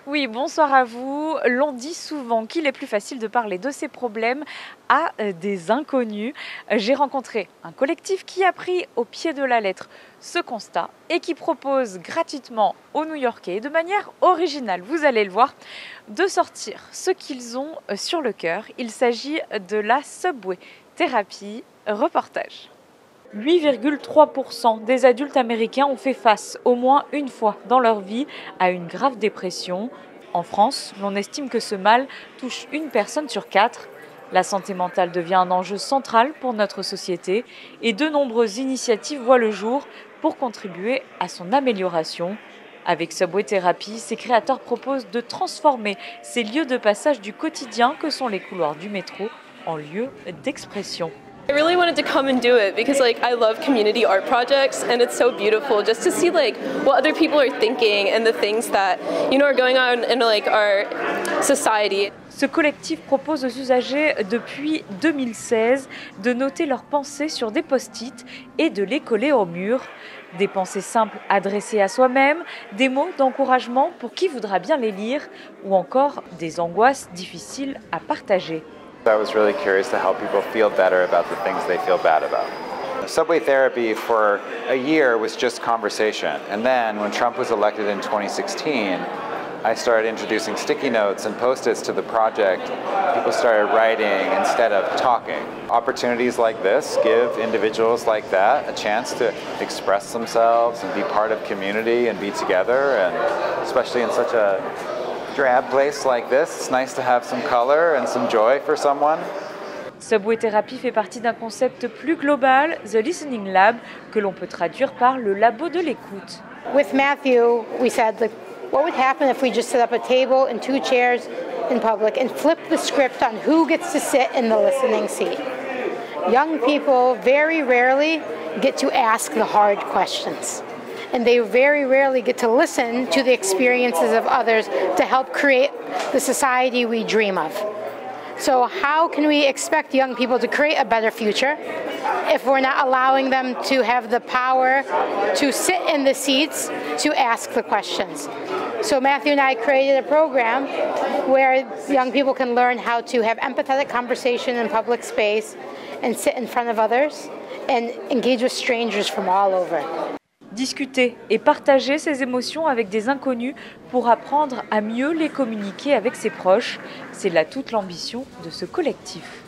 Oui, bonsoir à vous. L'on dit souvent qu'il est plus facile de parler de ses problèmes à des inconnus. J'ai rencontré un collectif qui a pris au pied de la lettre ce constat et qui propose gratuitement aux New-Yorkais, de manière originale, vous allez le voir, de sortir ce qu'ils ont sur le cœur. Il s'agit de la Subway Thérapie. Reportage. 8,3% des adultes américains ont fait face au moins une fois dans leur vie à une grave dépression. En France, l'on estime que ce mal touche une personne sur 4. La santé mentale devient un enjeu central pour notre société et de nombreuses initiatives voient le jour pour contribuer à son amélioration. Avec Subway Therapy, ses créateurs proposent de transformer ces lieux de passage du quotidien que sont les couloirs du métro en lieux d'expression. I really wanted to come and do it because I love community art projects and it's so beautiful just to see what other people are thinking and the things that are going on in our society. Ce collectif propose aux usagers depuis 2016 de noter leurs pensées sur des post-it et de les coller au mur. Des pensées simples adressées à soi-même, des mots d'encouragement pour qui voudra bien les lire ou encore des angoisses difficiles à partager. I was really curious to help people feel better about the things they feel bad about. Subway therapy for a year was just conversation. And then when Trump was elected in 2016, I started introducing sticky notes and post-its to the project. People started writing instead of talking. Opportunities like this give individuals like that a chance to express themselves and be part of community and be together, and especially in such a drab place like this, it's nice to have some color and some joy for someone. Subway Therapy fait partie d'un concept plus global, The Listening Lab, que l'on peut traduire par le labo de l'écoute. With Matthew, we said, what would happen if we just set up a table and 2 chairs in public and flip the script on who gets to sit in the listening seat? Young people very rarely get to ask the hard questions. And they very rarely get to listen to the experiences of others to help create the society we dream of. So how can we expect young people to create a better future if we're not allowing them to have the power to sit in the seats to ask the questions? So Matthew and I created a program where young people can learn how to have empathetic conversation in public space and sit in front of others and engage with strangers from all over. Discuter et partager ses émotions avec des inconnus pour apprendre à mieux les communiquer avec ses proches, c'est là toute l'ambition de ce collectif.